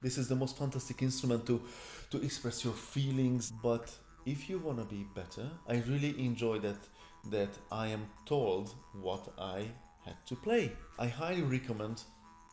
This is the most fantastic instrument to express your feelings. But if you want to be better, I really enjoy that I am told what I had to play. I highly recommend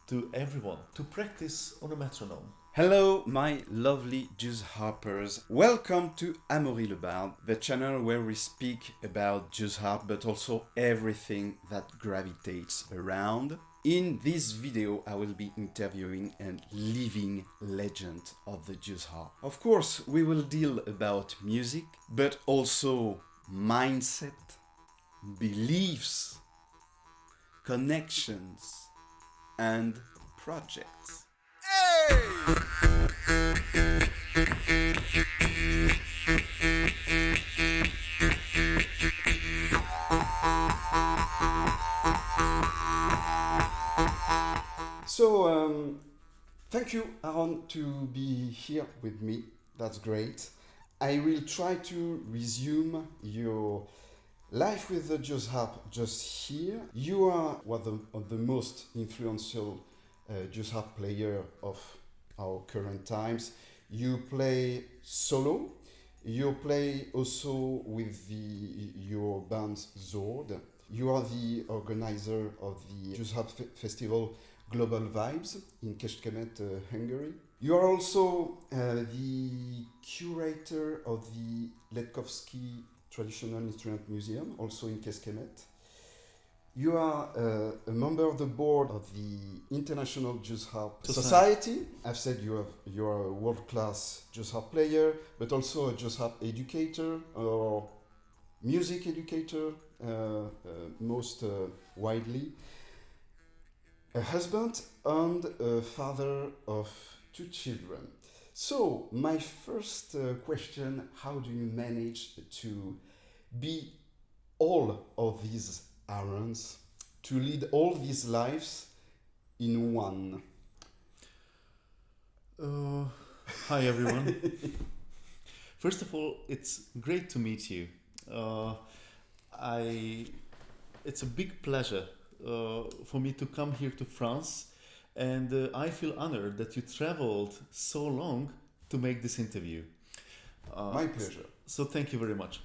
to everyone to practice on a metronome. Hello, my lovely jazz harpers. Welcome to Amaury Le Bard, the channel where we speak about jazz harp, but also everything that gravitates around. In this video, I will be interviewing a living legend of the jazz harp. Of course, we will deal about music, but also mindset, beliefs, connections, and projects. So, thank you, Aaron, to be here with me. That's great. I will try to resume your life with the jazz harp just here. You are one of the most influential jazz harp player of our current times. You play solo. You play also with your band Zord. You are the organizer of the Jazz Harp Festival Global Vibes in Kecskemét, Hungary. You are also the curator of the Letkowski Traditional Instrument Museum, also in Kecskemét. You are a member of the board of the International Jazz Harp Society. I've said you are a world-class jazz harp player, but also a jazz harp educator or music educator, most widely. A husband and a father of 2 children. So, my first question, how do you manage to be all of these errands, to lead all these lives in one? Hi everyone. First of all, it's great to meet you. It's a big pleasure for me to come here to France, and I feel honored that you traveled so long to make this interview. My pleasure. So thank you very much.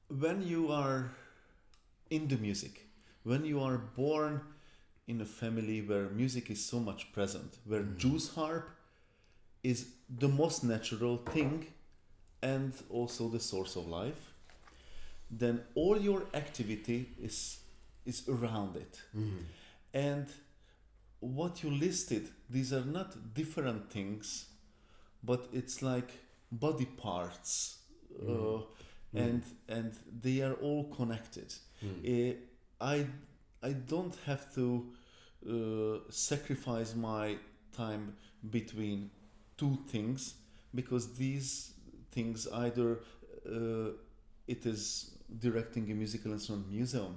When you are into music, when you are born in a family where music is so much present, where jazz harp is the most natural thing and also the source of life, then all your activity is around it. And what you listed, these are not different things, but it's like body parts, and they are all connected. I don't have to sacrifice my time between 2 things, because these things either it is directing a musical instrument museum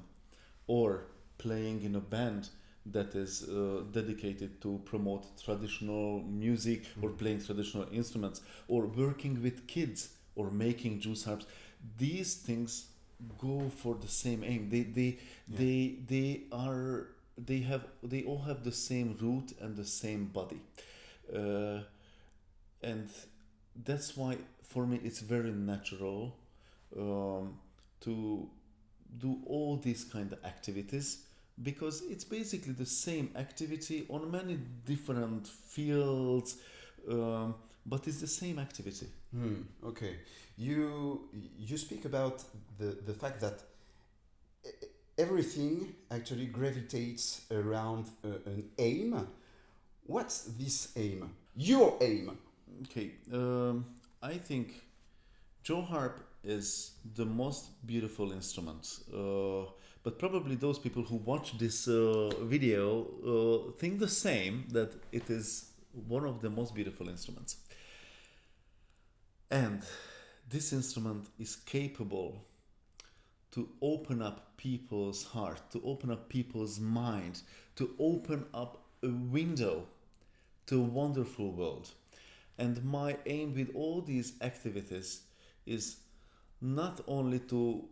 or playing in a band that is dedicated to promote traditional music or playing traditional instruments or working with kids or making jazz harps. These things go for the same aim. They all have the same root and the same body, and that's why for me it's very natural to do all these kind of activities, because it's basically the same activity on many different fields, but it's the same activity. Okay. You speak about the fact that everything actually gravitates around an aim. What's this aim? Your aim? Okay, I think jazz harp is the most beautiful instrument. But probably those people who watch this video think the same, that it is one of the most beautiful instruments. And this instrument is capable to open up people's heart, to open up people's mind, to open up a window to a wonderful world. And my aim with all these activities is not only to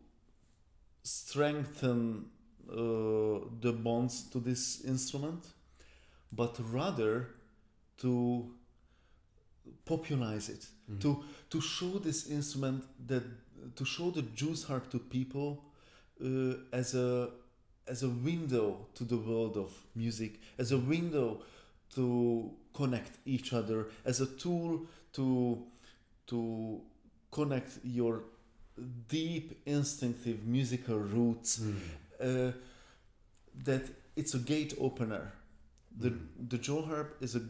strengthen the bonds to this instrument, but rather to popularize it, to show this instrument, that to show the Jews harp to people as a window to the world of music, as a window to connect each other, as a tool to connect your deep instinctive musical roots. That it's a gate opener. The Joe harp is a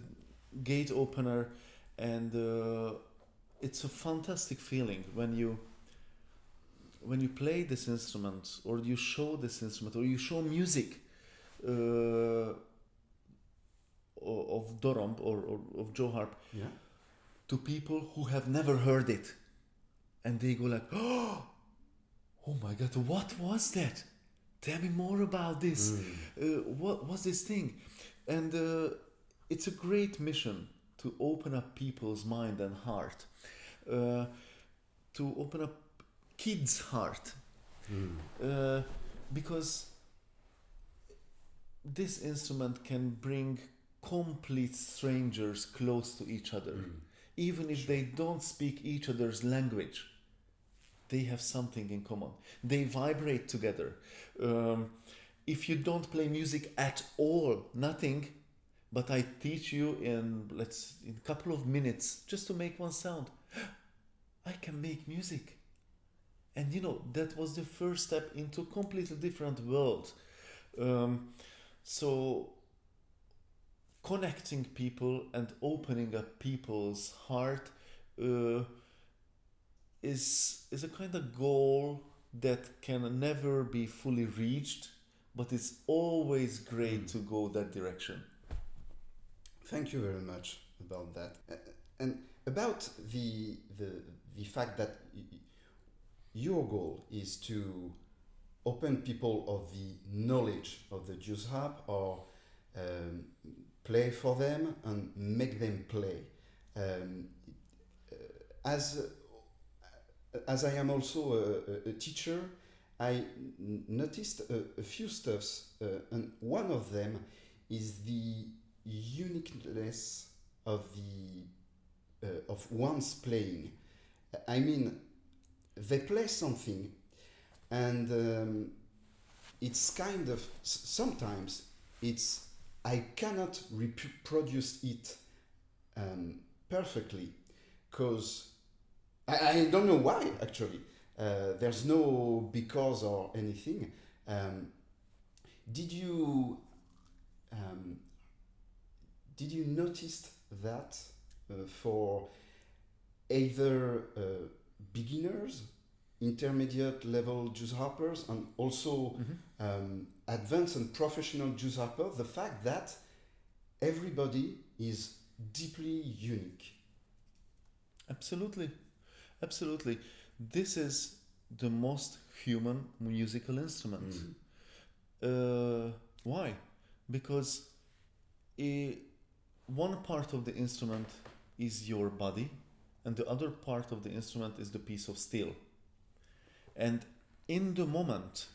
gate opener, and it's a fantastic feeling when you play this instrument, or you show this instrument, or you show music of Doromb or of Joe harp to people who have never heard it, and they go like, oh my God, what was that? Tell me more about this. What was this thing? And it's a great mission to open up people's mind and heart, to open up kids' heart, because this instrument can bring complete strangers close to each other, even if they don't speak each other's language. They have something in common. They vibrate together. If you don't play music at all, nothing, but I teach you in a couple of minutes just to make one sound, I can make music. And that was the first step into a completely different world. So connecting people and opening up people's heart is a kind of goal that can never be fully reached, but it's always great to go that direction. Thank you very much about that. And about the fact that your goal is to open people of the knowledge of the Jews harp, or play for them and make them play. As I am also a teacher, I noticed a few stuffs, and one of them is the uniqueness of one's playing. I mean, they play something, and it's kind of, sometimes it's, I cannot reproduce it perfectly, because I don't know why, actually. There's no because or anything. Did you notice that for either beginners, intermediate level Jews harpers, and also advanced and professional Jews harpers, the fact that everybody is deeply unique? Absolutely. This is the most human musical instrument. Why? Because one part of the instrument is your body, and the other part of the instrument is the piece of steel. And in the moment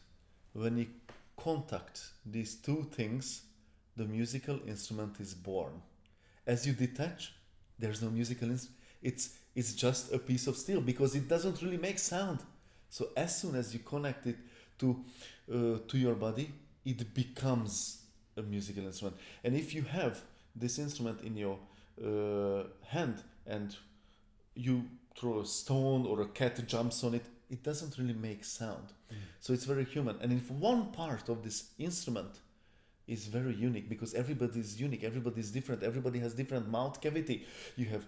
when you contact these two things, the musical instrument is born. As you detach, there's no musical instrument. It's just a piece of steel, because it doesn't really make sound. So as soon as you connect it to your body, it becomes a musical instrument. And if you have this instrument in your hand and you throw a stone or a cat jumps on it, it doesn't really make sound. So it's very human. And if one part of this instrument is very unique, because everybody is unique, everybody is different, everybody has different mouth cavity, you have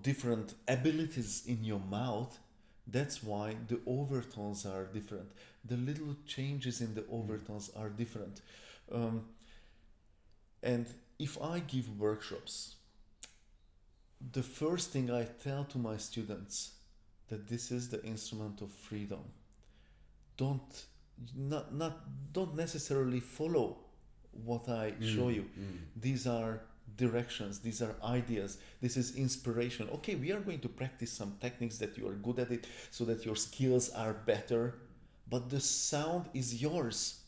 different abilities in your mouth. That's why the overtones are different. The little changes in the overtones are different. And if I give workshops, the first thing I tell to my students, that this is the instrument of freedom. Don't necessarily follow what I show you. These are directions, these are ideas, this is inspiration. Okay, we are going to practice some techniques that you are good at it, so that your skills are better, but the sound is yours.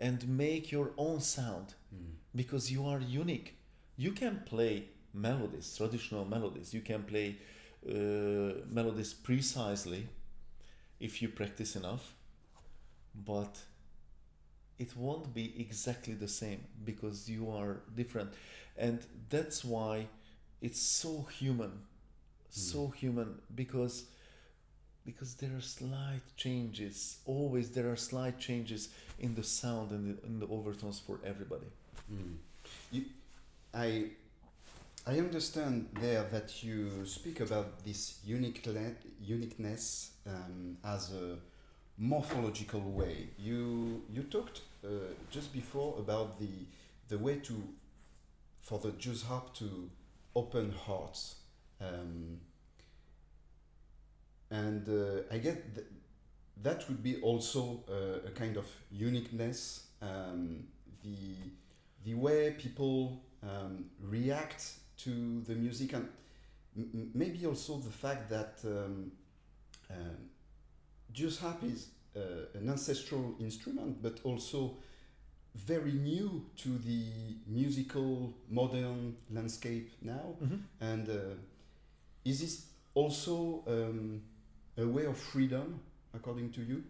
and make your own sound because you are unique. You can play melodies, traditional melodies. You can play melodies precisely if you practice enough, but it won't be exactly the same because you are different. And that's why it's so human, so human, because there are slight changes. Always there are slight changes in the sound and in the overtones for everybody. You, I understand there that you speak about this uniqueness as a morphological way. You talked just before about the way for the Jews harp to open hearts, and I get that would be also a kind of uniqueness. The way people react to the music, and maybe also the fact that Jews harp is an ancestral instrument, but also very new to the musical modern landscape now. And is this also a way of freedom, according to you?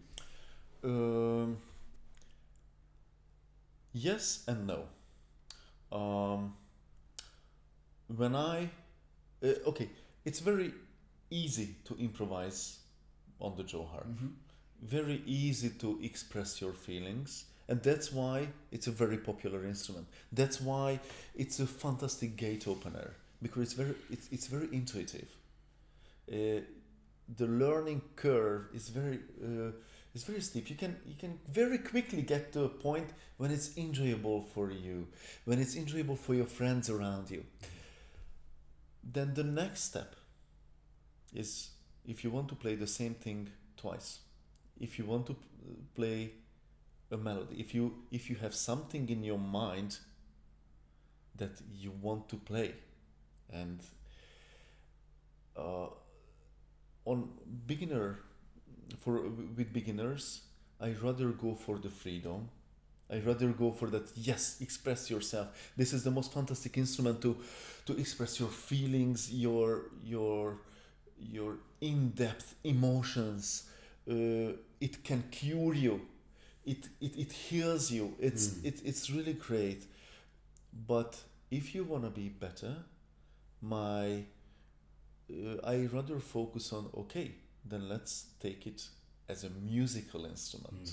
Yes and no. When I okay, it's very easy to improvise on the Joe harp. Very easy to express your feelings, and that's why it's a very popular instrument. That's why it's a fantastic gate opener, because it's very intuitive. The learning curve is very steep. You can very quickly get to a point when it's enjoyable for you, when it's enjoyable for your friends around you. Then the next step is, if you want to play the same thing twice, if you want to play a melody, if you have something in your mind that you want to play, and with beginners, I rather go for the freedom. I rather go for that. Yes, express yourself. This is the most fantastic instrument to express your feelings, your in-depth emotions. It can cure you. It heals you. It's really great. But if you wanna be better, I rather focus on, okay, then let's take it as a musical instrument.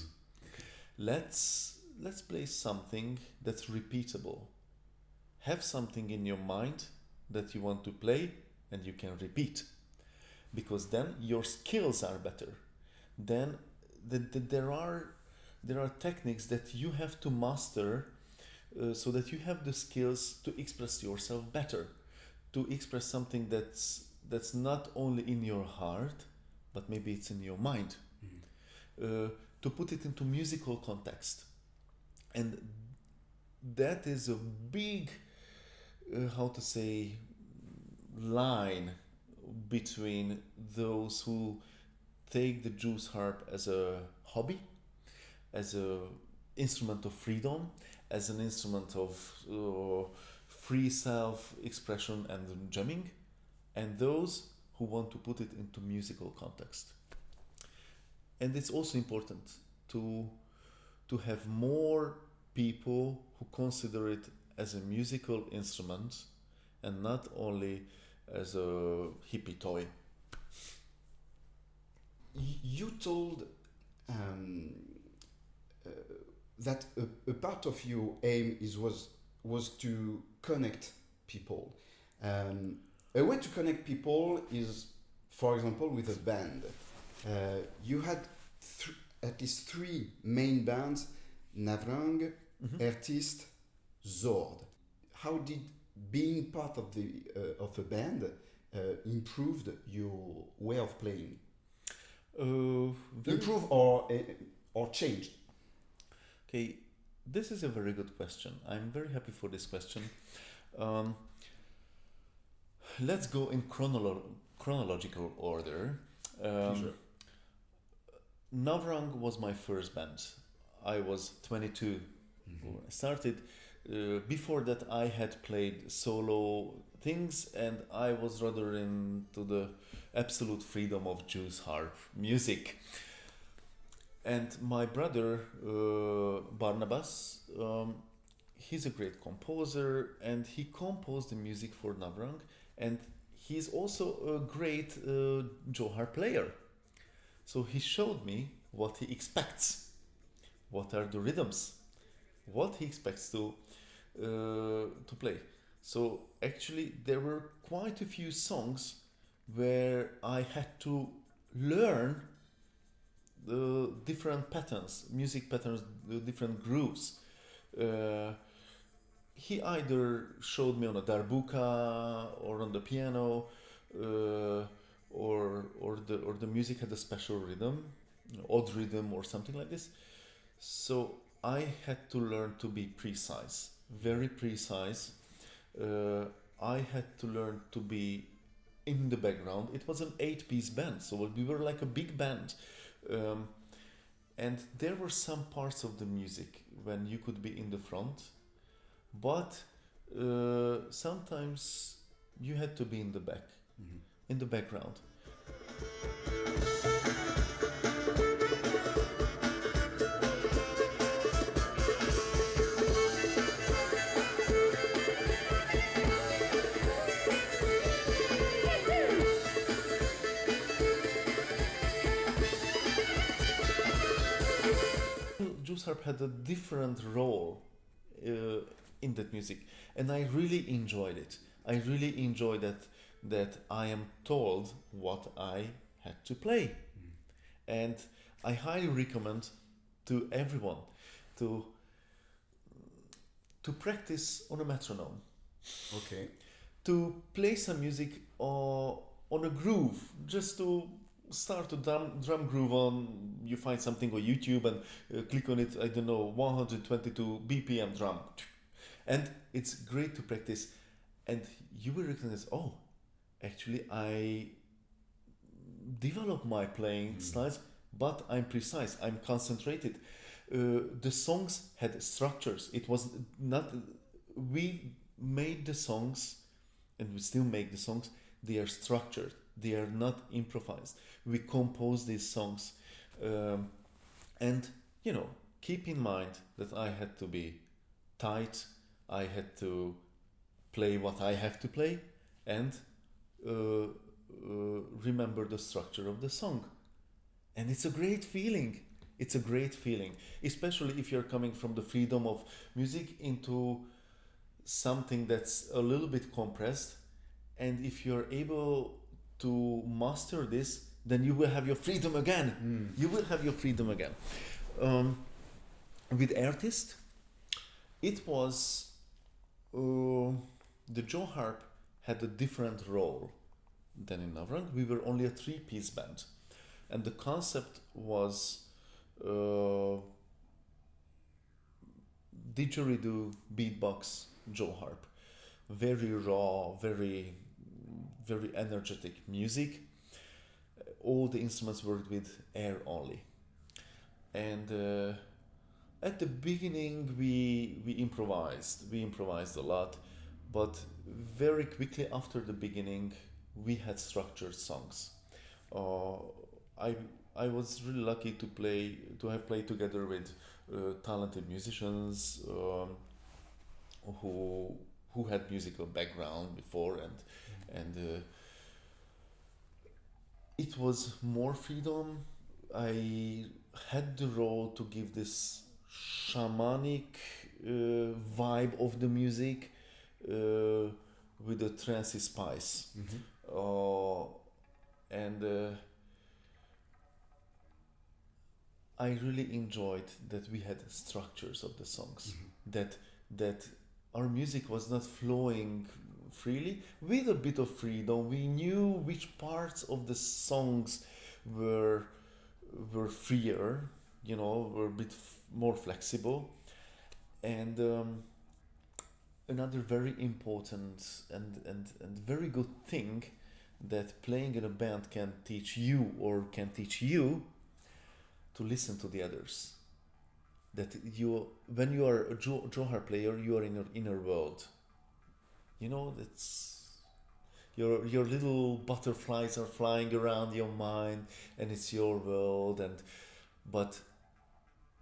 Let's play something that's repeatable. Have something in your mind that you want to play and you can repeat, because then your skills are better. Then there are techniques that you have to master, so that you have the skills to express yourself better, to express something that's not only in your heart, but maybe it's in your mind, to put it into musical context. And that is a big, line between those who take the Jews harp as a hobby, as an instrument of freedom, as an instrument of free self-expression and jamming, and those who want to put it into musical context. And it's also important to have more people who consider it as a musical instrument and not only as a hippie toy. You told that a part of your aim was to connect people. A way to connect people is, for example, with a band. You had at least three main bands: Navrang, Artist, Zord. How did being part of a band improved your way of playing? Improve or changed? Okay, this is a very good question. I'm very happy for this question. Let's go in chronological order. Sure. Navrang was my first band. I was 22 when I started. Before that, I had played solo things, and I was rather into the absolute freedom of Jews harp music. And my brother Barnabas, he's a great composer, and he composed the music for Navrang, and he's also a great Johar player. So he showed me what he expects, what are the rhythms, what he expects to play. So actually, there were quite a few songs where I had to learn the different patterns, music patterns, the different grooves. Uh, he either showed me on a darbuka or on the piano, or the music had a special rhythm, odd rhythm or something like this. So I had to learn to be precise, very precise. I had to learn to be in the background. It was an 8-piece band, so we were like a big band. And there were some parts of the music when you could be in the front, but sometimes you had to be in the back, in the background. Juice harp had a different role in that music, and I really enjoyed it. I really enjoyed that I am told what I had to play, and I highly recommend to everyone to practice on a metronome, Okay. to play some music on a groove, just to start a drum groove on. You find something on YouTube and click on it. I don't know, 122 BPM drum, and it's great to practice. And you will recognize, oh, actually I develop my playing styles, but I'm precise. I'm concentrated. The songs had structures. It was not. We made the songs, and we still make the songs. They are structured. They are not improvised. We compose these songs, and keep in mind that I had to be tight. I had to play what I have to play, and remember the structure of the song. And it's a great feeling. It's a great feeling, especially if you're coming from the freedom of music into something that's a little bit compressed. And if you're able to master this, then you will have your freedom again. You will have your freedom again. With Artist, it was the Joe harp had a different role than in Navrang. We were only a 3-piece band, and the concept was didgeridoo, beatbox, Joe harp, very raw, very energetic music. All the instruments worked with air only, and at the beginning we improvised a lot, but very quickly after the beginning we had structured songs. I was really lucky to have played together with talented musicians who had musical background before, and it was more freedom. I had the role to give this shamanic vibe of the music with a trancy spice, and I really enjoyed that we had structures of the songs, that our music was not flowing freely. With a bit of freedom, we knew which parts of the songs were freer, were a bit more flexible. And another very important and very good thing that playing in a band can teach you to listen to the others. that when you are a Johar player, you are in your inner world. You know, that's your little butterflies are flying around your mind, and it's your world. But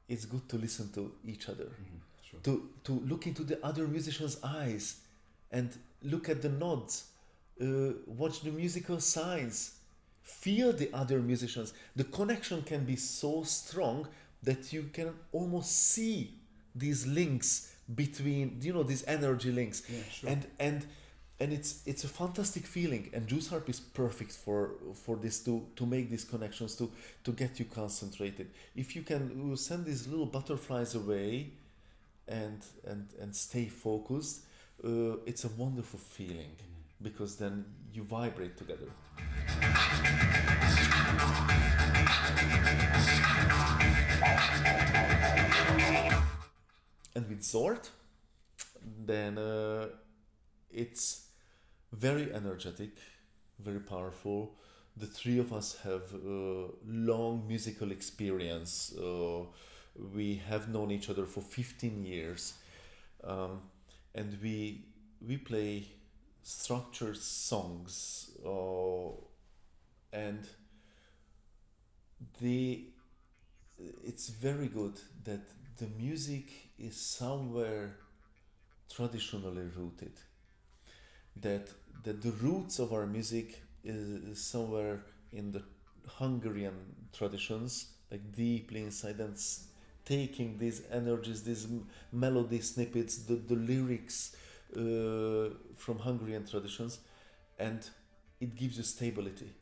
it's good to listen to each other, Sure. to look into the other musician's eyes, and look at the nods, watch the musical signs, feel the other musicians. The connection can be so strong that you can almost see these links between, these energy links. Yeah, sure. And it's a fantastic feeling, and Juice Harp is perfect for this, to make these connections, to get you concentrated. If you can send these little butterflies away and stay focused, it's a wonderful feeling, because then you vibrate together. And with Zord, then it's very energetic, very powerful. The three of us have long musical experience. We have known each other for 15 years, and we play structured songs, and it's very good that the music is somewhere traditionally rooted, that the roots of our music is somewhere in the Hungarian traditions, like deeply inside, and taking these energies, these melody snippets, the lyrics from Hungarian traditions, and it gives you stability.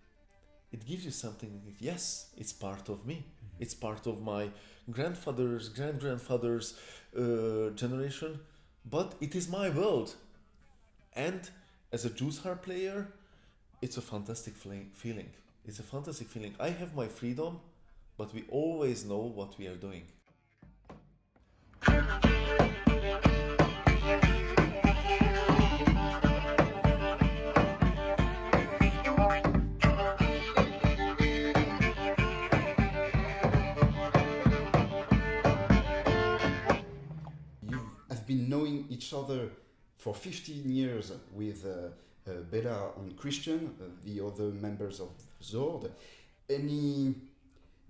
It gives you something that, yes, it's part of me. It's part of my grandfather's grandgrandfather's generation, but it is my world. And as a Juice Harp player, it's a fantastic feeling. It's a fantastic feeling. I have my freedom, but we always know what we are doing. Been knowing each other for 15 years with Bela and Christian, the other members of Zord. Any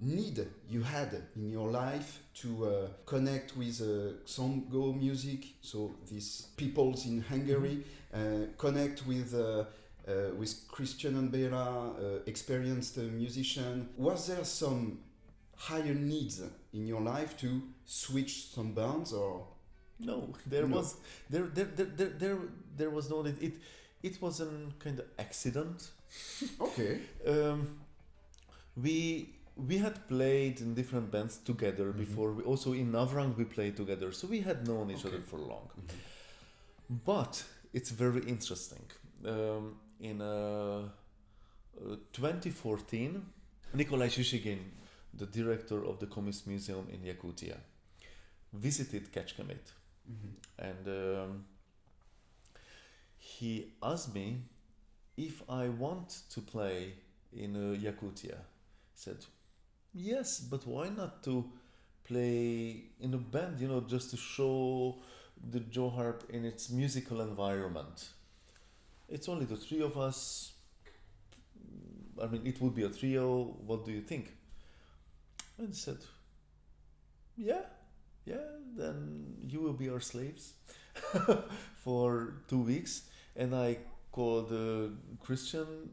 need you had in your life to connect with Xango music, so these peoples in Hungary, connect with Christian and Bela, experienced musician? Was there some higher needs in your life to switch some bands, or? No, there was no need. It was a kind of accident. Okay. We had played in different bands together before. We also in Navrang we played together, so we had known each other for long. But it's very interesting. In 2014, Nikolai Shishigin, the director of the Communist Museum in Yakutia, visited Kecskemét. And he asked me if I want to play in Yakutia. He said, yes, but why not to play in a band, just to show the Joe Harp in its musical environment. It's only the three of us. I mean, it would be a trio. What do you think? And he said, yeah, then you will be our slaves for 2 weeks. And I called Christian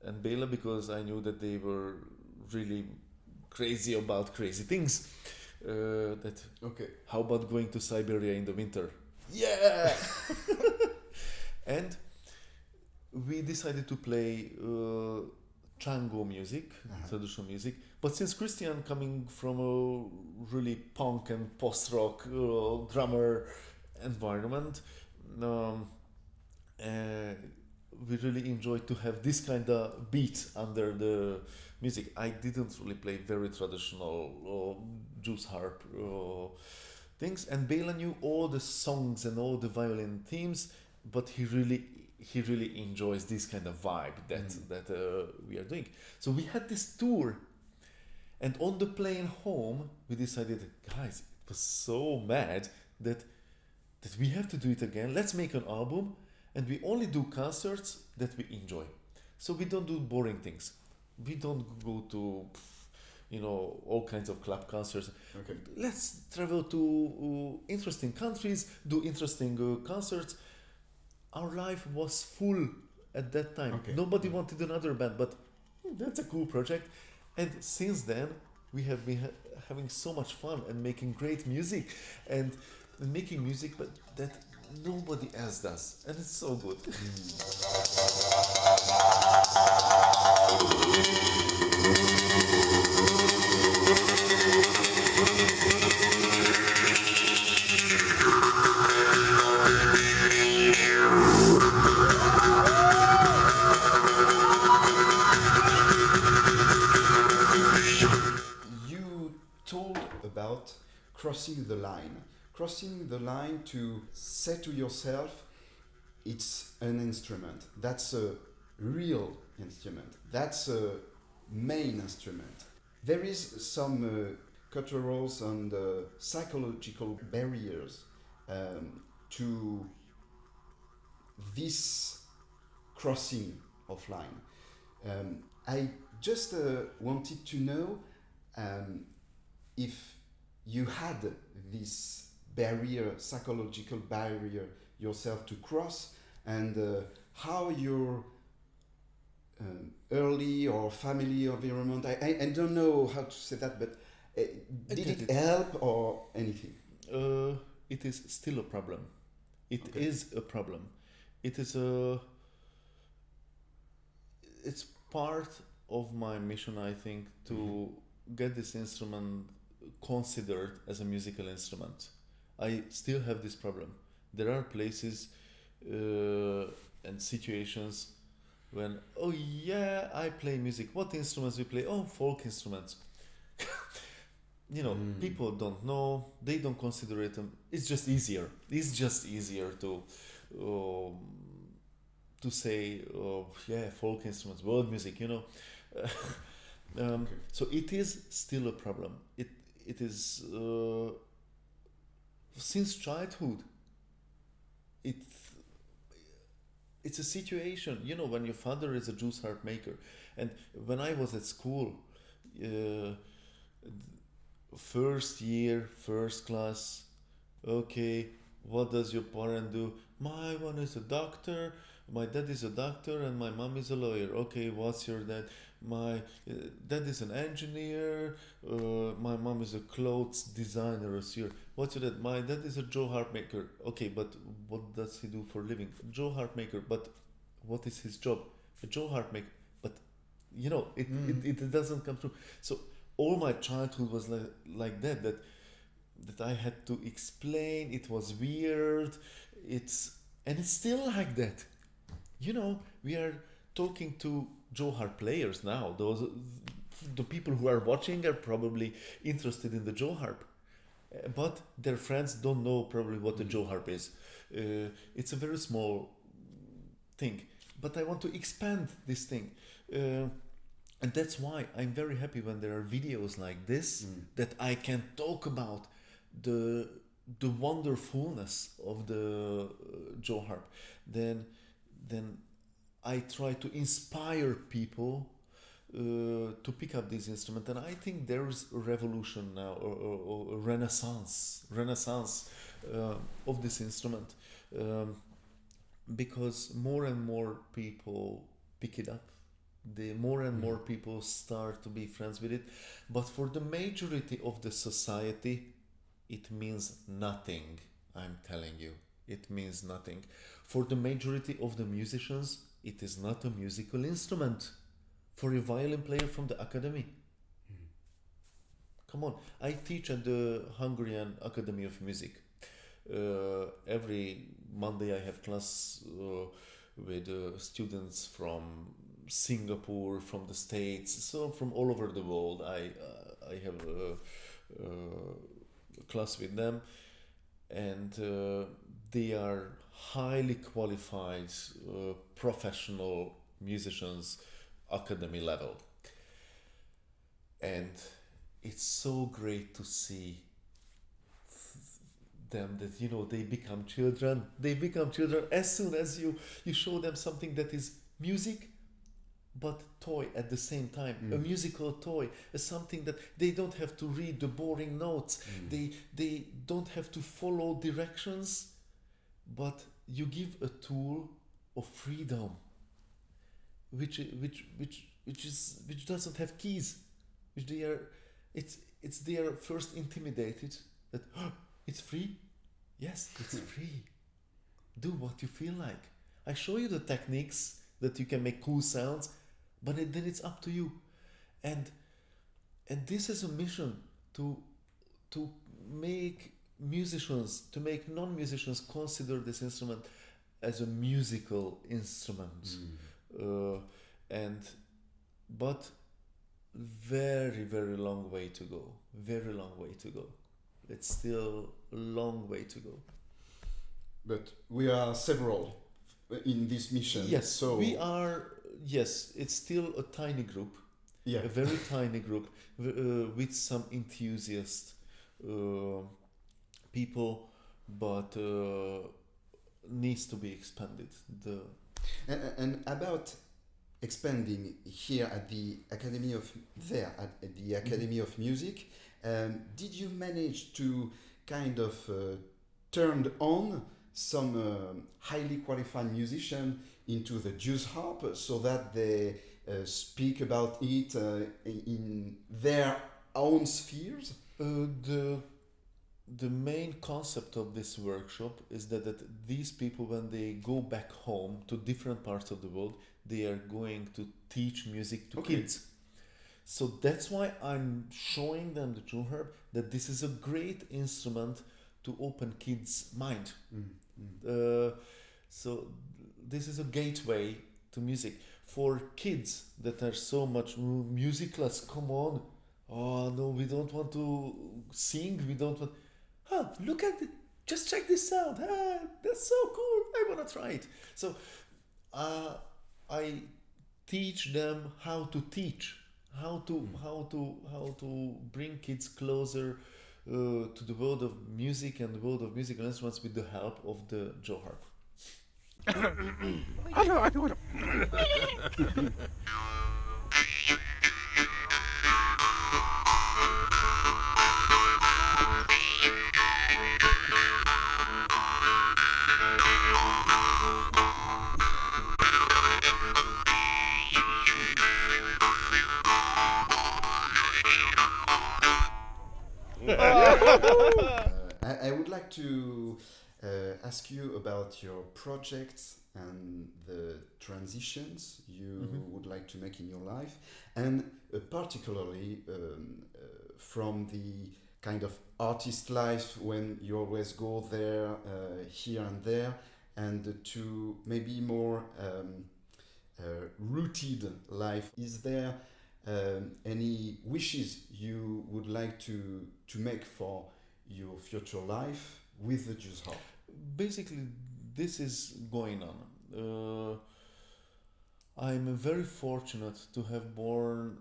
and Bela, because I knew that they were really crazy about crazy things. How about going to Siberia in the winter? Yeah! And we decided to play Chango music, traditional music. But since Christian coming from a really punk and post-rock drummer environment, we really enjoyed to have this kind of beat under the music. I didn't really play very traditional Juice Harp things, and Bela knew all the songs and all the violin themes, but he really enjoys this kind of vibe that we are doing. So we had this tour, And on the plane home, we decided, guys, it was so mad that we have to do it again. Let's make an album, and we only do concerts that we enjoy. So we don't do boring things. We don't go to, all kinds of club concerts. Okay. Let's travel to interesting countries, do interesting concerts. Our life was full at that time. Okay. Nobody wanted another band, but that's a cool project. And since then, we have been having so much fun and making great music and making music, but that nobody else does, and it's so good. You told about crossing the line. Crossing the line to say to yourself, it's an instrument. That's a real instrument. That's a main instrument. There is some cultural and psychological barriers to this crossing of line. I just wanted to know if you had this barrier, psychological barrier yourself to cross, and how your early or family environment, I don't know how to say that, but did it help or anything? It is still a problem. It Okay. is a problem. It's part of my mission, I think, to get this instrument considered as a musical instrument. I still have this problem. There are places and situations when, oh yeah, I play music. What instruments we play? Oh, folk instruments. People don't know. They don't consider it. It's just easier. It's just easier to say, oh yeah, folk instruments, world music. Okay. So it is still a problem. It is since childhood. It's a situation. When your father is a Jews harp maker, and when I was at school, first year, first class. Okay, what does your parent do? My one is a doctor. My dad is a doctor, and my mom is a lawyer. Okay, what's your dad? My dad is an engineer. My mom is a clothes designer or sewer. What's your dad? My dad is a Joe harp maker. Okay, but what does he do for a living? Joe harp maker. But what is his job? A Joe harp maker. But it doesn't come through. So all my childhood was like that I had to explain. It was weird. It's still like that. We are talking to Joe harp players now. The people who are watching are probably interested in the Joe harp, but their friends don't know probably what the Joe harp is. It's a very small thing, but I want to expand this thing. And that's why I'm very happy when there are videos like this that I can talk about the wonderfulness of the Joe harp. Then I try to inspire people to pick up this instrument, and I think there is a revolution now, or a renaissance of this instrument, because more and more people pick it up. The more and more people start to be friends with it, but for the majority of the society, it means nothing. I'm telling you, it means nothing. For the majority of the musicians, it is not a musical instrument. For a violin player from the academy, come on, I teach at the Hungarian Academy of Music. Every Monday I have class with students from Singapore, from the States, so from all over the world. I have a class with them, and they are highly qualified professional musicians, academy level. And it's so great to see them that they become children. They become children as soon as you show them something that is music but toy at the same time, a musical toy, something that they don't have to read the boring notes, they don't have to follow directions, but you give a tool of freedom, which doesn't have keys, which they are, it's they are first intimidated that, "Oh, it's free, yes, it's free, do what you feel like, I show you the techniques that you can make cool sounds, but then it's up to you." And this is a mission to make to make non-musicians consider this instrument as a musical instrument. uh, and but very, very long way to go, very long way to go, it's still a long way to go. But we are several in this mission. Yes, So we are. Yes, it's still a tiny group, yeah. a very tiny group with some enthusiast people, but needs to be expanded. And about expanding here at the Academy of at the Academy of Music, did you manage to kind of turn on some highly qualified musician into the Jews harp so that they speak about it in their own spheres? The main concept of this workshop is that these people, when they go back home to different parts of the world, they are going to teach music to kids. So that's why I'm showing them the Jew harp, that this is a great instrument to open kids' mind. So this is a gateway to music for kids that are so much musicless. Come on, oh no, we don't want to sing. We don't want. Look at it. Just check this sound. That's so cool. I want to try it. So I teach them how to teach, how to bring kids closer to the world of music and the world of musical instruments with the help of the Joe harp. I would like to ask you about your projects and the transitions you would like to make in your life, and particularly from the kind of artist life when you always go there, here and there, and to maybe more rooted life. Is there any wishes you would like to make for your future life with the Jews harp? Basically, this is going on. I'm very fortunate to have born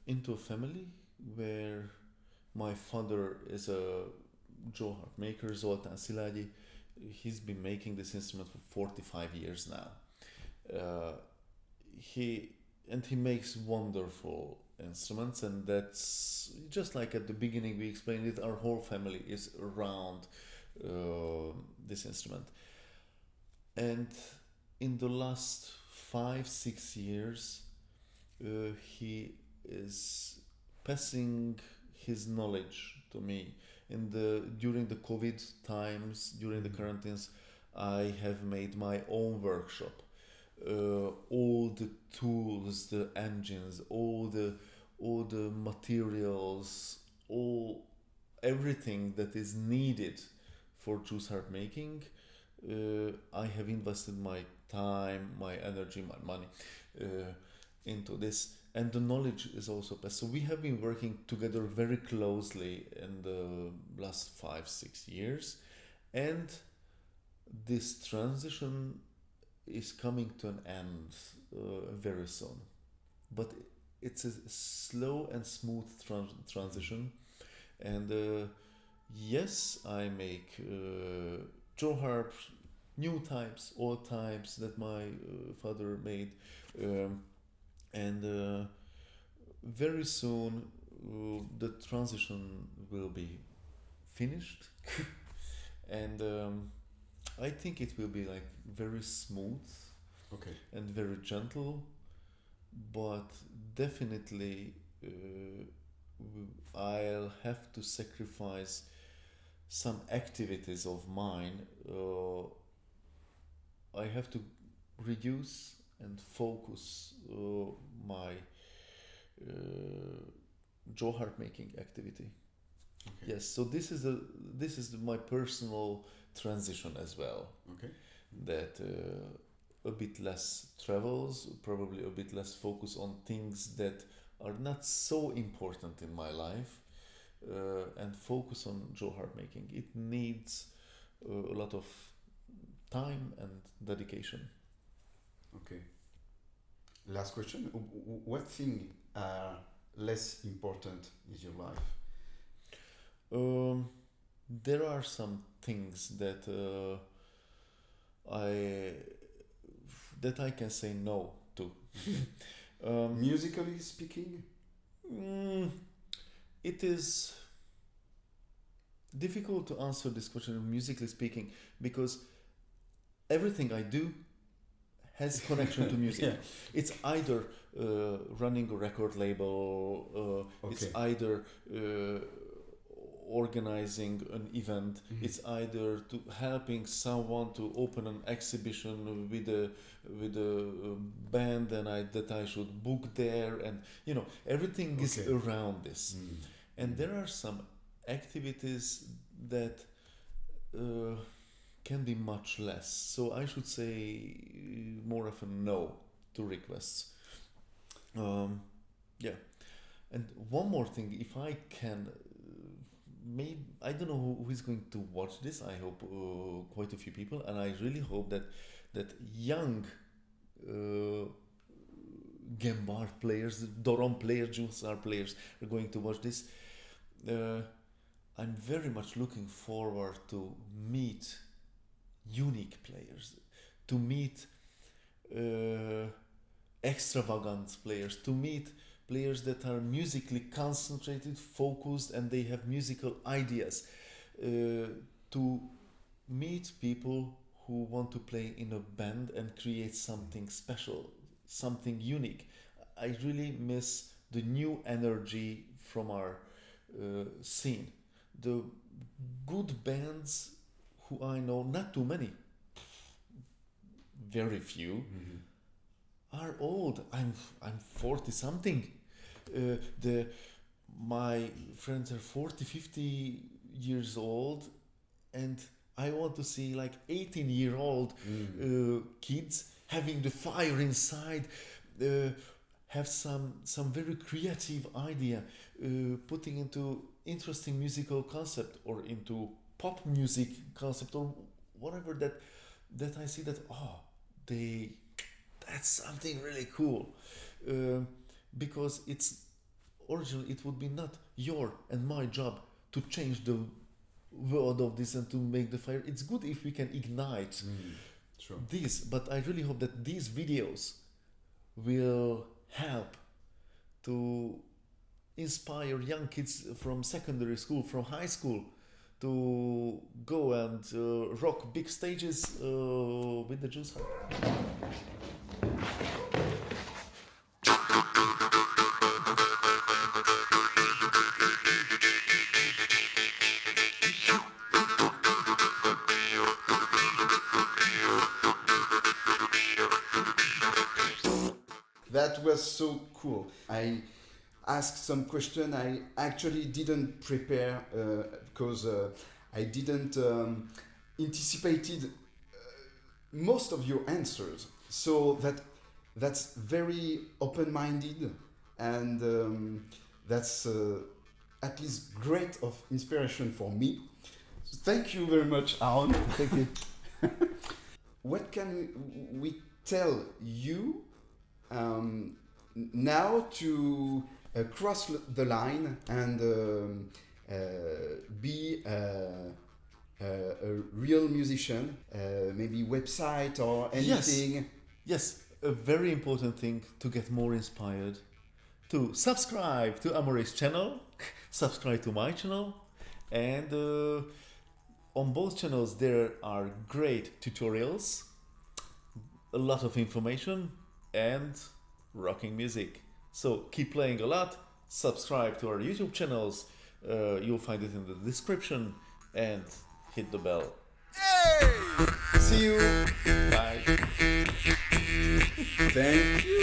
into a family where my father is a Joe harp maker, Zoltán Szilágyi. He's been making this instrument for 45 years now. He makes wonderful instruments, and that's just like at the beginning we explained it, our whole family is around this instrument. And in the last 5-6 years he is passing his knowledge to me. During the COVID times, during the quarantines, I have made my own workshop. All the tools, the engines, all the materials, everything that is needed for Jews harp making. I have invested my time, my energy, my money into this, and the knowledge is also passed. So we have been working together very closely in the last 5-6 years, and this transition is coming to an end very soon. But it's a slow and smooth transition. And yes, I make Joe harp, new types, old types that my father made, and very soon the transition will be finished, and I think it will be like very smooth Okay. and very gentle, but definitely I'll have to sacrifice some activities of mine. I have to reduce and focus my jaw harp making activity. Okay. Yes, so this is my personal transition as well. Okay. That a bit less travels, probably a bit less focus on things that are not so important in my life, and focus on jaw harp making. It needs a lot of time and dedication. Okay. Last question. What thing are less important in your life? There are some things that I can say no to. Musically speaking? It is difficult to answer this question musically speaking, because everything I do has connection to music. Yeah. It's either running a record label, it's Okay. either organizing an event, Mhm. it's either to helping someone to open an exhibition with a band and that I should book there, and everything is Okay. around this. Mm. And there are some activities that can be much less. So I should say more of a no to requests. Yeah. And one more thing, if I can, maybe I don't know who is going to watch this. I hope quite a few people, and I really hope that young Gembar players, Doron players, Jussar players are going to watch this. I'm very much looking forward to meet unique players, to meet extravagant players, to meet players that are musically concentrated, focused, and they have musical ideas, to meet people who want to play in a band and create something special, something unique. I really miss the new energy from our scene. The good bands who I know, not too many, very few, are old. I'm 40 something. My friends are 40, 50 years old, and I want to see like 18-year-old kids having the fire inside, have some very creative idea, putting into interesting musical concept or into pop music concept or whatever that I see that that's something really cool, because it's originally it would be not your and my job to change the world of this and to make the fire. It's good if we can ignite Sure. this, but I really hope that these videos will help to inspire young kids from secondary school, from high school, to go and rock big stages with the Juice Harp. That was so cool. I asked some question I actually didn't prepare because I didn't anticipated most of your answers. So that's very open-minded, and that's at least great of inspiration for me. So thank you very much, Aaron. Thank you. What can we tell you now to cross the line and be a real musician, maybe website or anything. Yes, a very important thing to get more inspired. To subscribe to Amore's channel, subscribe to my channel, and on both channels there are great tutorials, a lot of information, and rocking music. So keep playing a lot, subscribe to our YouTube channels, you'll find it in the description, and hit the bell. See you. Bye. Thank you.